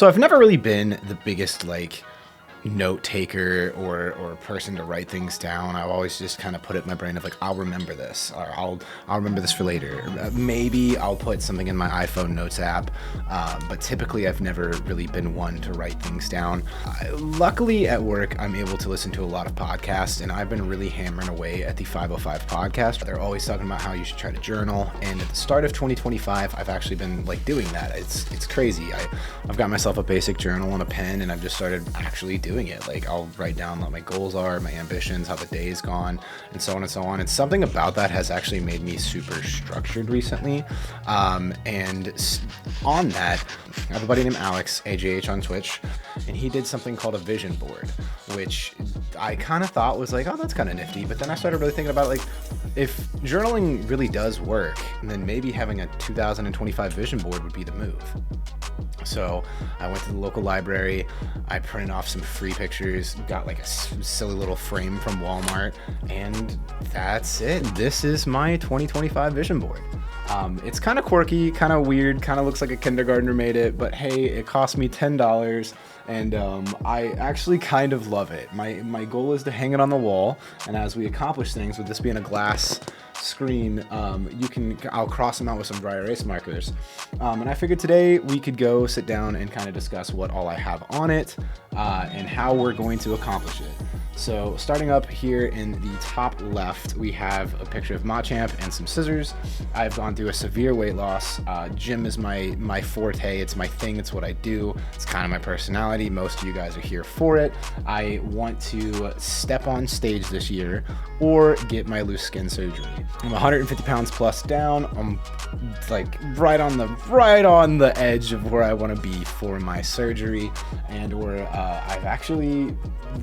So I've never really been the biggest like note taker or person to write things down. I've always just kind of put it in my brain of like, I'll remember this, or I'll remember this for later. Maybe I'll put something in my iPhone notes app, but typically I've never really been one to write things down. Luckily at work, I'm able to listen to a lot of podcasts, and I've been really hammering away at the 505 podcast. They're always talking about how you should try to journal, and at the start of 2025, I've actually been like doing that. It's crazy. I've got myself a basic journal and a pen, and I've just started actually doing it. Like, I'll write down what my goals are, my ambitions, how the day's gone, and so on and so on. And something about that has actually made me super structured recently. And on that, I have a buddy named Alex, AJH on Twitch, and he did something called a vision board, which I kind of thought was like, oh, that's kind of nifty. But then I started really thinking about like, if journaling really does work, then maybe having a 2025 vision board would be the move. So I went to the local library, I printed off some free pictures, got like a silly little frame from Walmart, and that's it. This is my 2025 vision board. It's kind of quirky, kind of weird, kind of looks like a kindergartner made it, but hey, it cost me $10, and I actually kind of love it. My goal is to hang it on the wall, and as we accomplish things, with this being a glass screen, I'll cross them out with some dry erase markers. And I figured today we could go sit down and kind of discuss what all I have on it, and how we're going to accomplish it. So starting up here in the top left, we have a picture of Machamp and some scissors. I've gone through a severe weight loss. Gym is my forte. It's my thing. It's what I do. It's kind of my personality. Most of you guys are here for it. I want to step on stage this year or get my loose skin surgery. I'm 150 pounds plus down. I'm like right on the edge of where I want to be for my surgery, and I've actually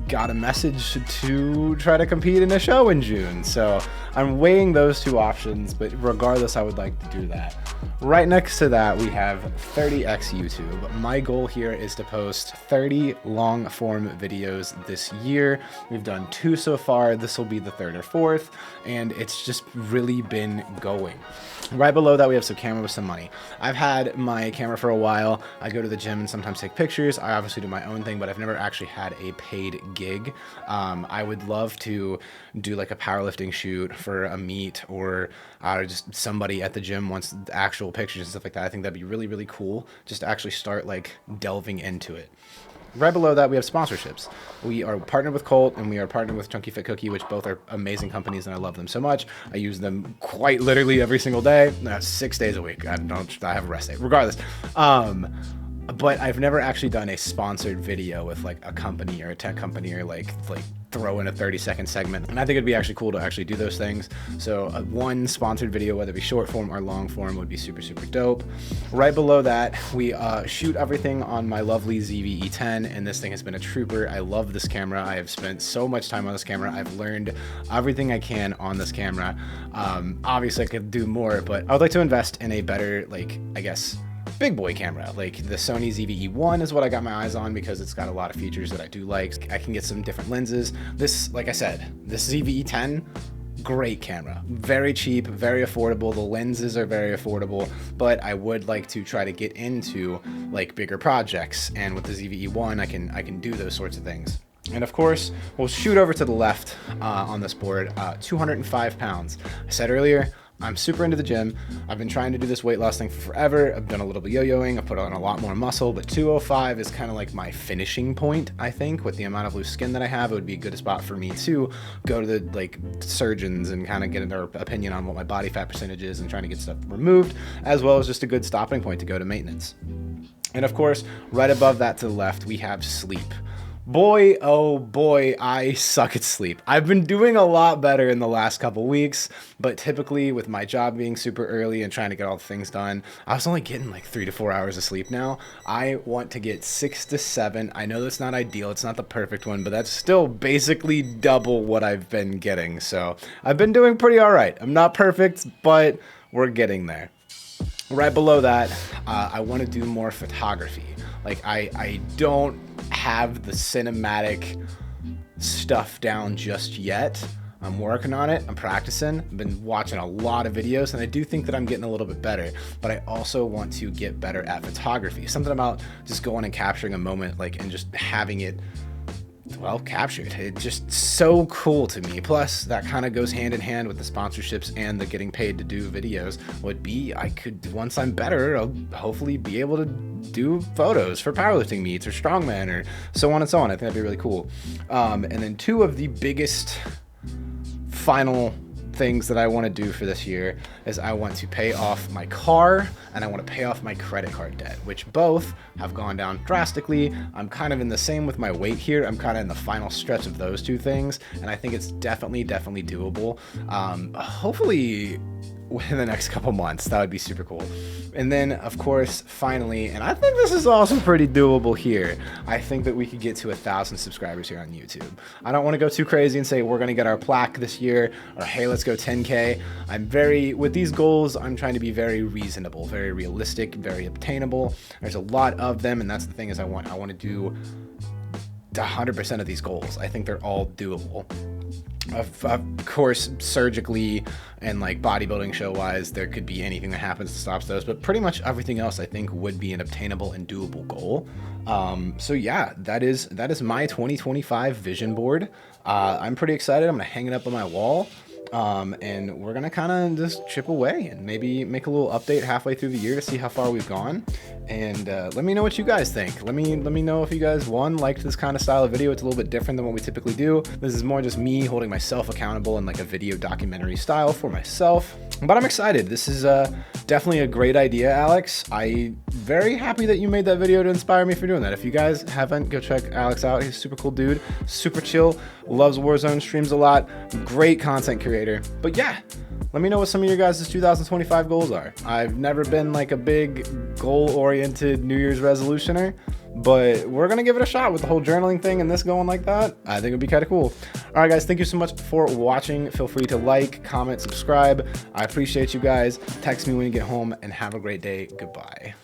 got a message to try to compete in a show in June. So I'm weighing those two options, but regardless, I would like to do that. Right next to that, we have 30x YouTube. My goal here is to post 30 long form videos this year. We've done 2 so far. This will be the 3rd or 4th, and it's just really been going. Right below that, we have some camera with some money. I've had my camera for a while. I go to the gym and sometimes take pictures. I obviously do my own thing, but I've never actually had a paid gig. I would love to do like a powerlifting shoot for a meet, or just somebody at the gym wants actual pictures and stuff like that. I think that'd be really, really cool just to actually start like delving into it. Right below that, we have sponsorships. We are partnered with Colt, and we are partnered with Chunky Fit Cookie, which both are amazing companies, and I love them so much. I use them quite literally every single day. 6 days a week. I have a rest day. Regardless. But I've never actually done a sponsored video with like a company or a tech company, or like throw in a 30-second segment. And I think it'd be actually cool to actually do those things. So one sponsored video, whether it be short form or long form, would be super, super dope. Right below that, we shoot everything on my lovely ZV-E10, and this thing has been a trooper. I love this camera. I have spent so much time on this camera. I've learned everything I can on this camera. Obviously I could do more, but I would like to invest in a better, like, I guess, big boy camera. Like the Sony ZV-E1 is what I got my eyes on, because it's got a lot of features that I do like. I can get some different lenses. This, like I said, this ZV-E10, great camera, very cheap, very affordable. The lenses are very affordable, but I would like to try to get into like bigger projects, and with the ZV-E1 I can do those sorts of things. And of course, we'll shoot over to the left on this board, 205 pounds. I said earlier, I'm super into the gym. I've been trying to do this weight loss thing for forever. I've done a little bit yo-yoing. I've put on a lot more muscle, but 205 is kind of like my finishing point, I think. With the amount of loose skin that I have, it would be a good spot for me to go to the like surgeons and kind of get their opinion on what my body fat percentage is and trying to get stuff removed, as well as just a good stopping point to go to maintenance. And of course, right above that to the left, we have sleep. Boy, oh boy, I suck at sleep. I've been doing a lot better in the last couple weeks, but typically with my job being super early and trying to get all the things done, I was only getting like 3 to 4 hours of sleep now. I want to get 6 to 7. I know that's not ideal. It's not the perfect one, but that's still basically double what I've been getting. So I've been doing pretty all right. I'm not perfect, but we're getting there. Right below that, I want to do more photography. Like I don't have the cinematic stuff down just yet, I'm working on it. I'm practicing. I've been watching a lot of videos, and I do think that I'm getting a little bit better, but I also want to get better at photography. Something about just going and capturing a moment, like, and just having it, well, captured. It's just so cool to me. Plus, that kind of goes hand in hand with the sponsorships and the getting paid to do videos. Would be, I could, once I'm better, I'll hopefully be able to do photos for powerlifting meets or strongman or so on and so on. I think that'd be really cool. And then two of the biggest final things that I want to do for this year is I want to pay off my car and I want to pay off my credit card debt, which both have gone down drastically. I'm kind of in the same with my weight here. I'm kind of in the final stretch of those two things, and I think it's definitely doable. Hopefully within the next couple months. That would be super cool. And then, of course, finally, and I think this is also pretty doable here, I think that we could get to 1,000 subscribers here on YouTube. I don't want to go too crazy and say we're going to get our plaque this year, or hey, let's go 10K. With these goals, I'm trying to be very reasonable, very realistic, very obtainable. There's a lot of them, and that's the thing is I want to do 100% of these goals. I think they're all doable. Of course, surgically and like bodybuilding show wise, there could be anything that happens that stops those, but pretty much everything else I think would be an obtainable and doable goal. So yeah, that is my 2025 vision board. I'm pretty excited. I'm gonna hang it up on my wall. And we're gonna kind of just chip away and maybe make a little update halfway through the year to see how far we've gone. And let me know what you guys think. Let me know if you guys liked this kind of style of video. It's a little bit different than what we typically do. This is more just me holding myself accountable in like a video documentary style for myself. But I'm excited. This is definitely a great idea, Alex. I'm very happy that you made that video to inspire me for doing that. If you guys haven't, go check Alex out. He's a super cool dude, super chill, loves Warzone, streams a lot, great content creator. But yeah, let me know what some of your guys' 2025 goals are. I've never been like a big goal-oriented New Year's resolutioner, but we're gonna give it a shot with the whole journaling thing and this going like that. I think it'd be kind of cool. All right, guys, thank you so much for watching. Feel free to like, comment, subscribe. I appreciate you guys. Text me when you get home, and have a great day. Goodbye.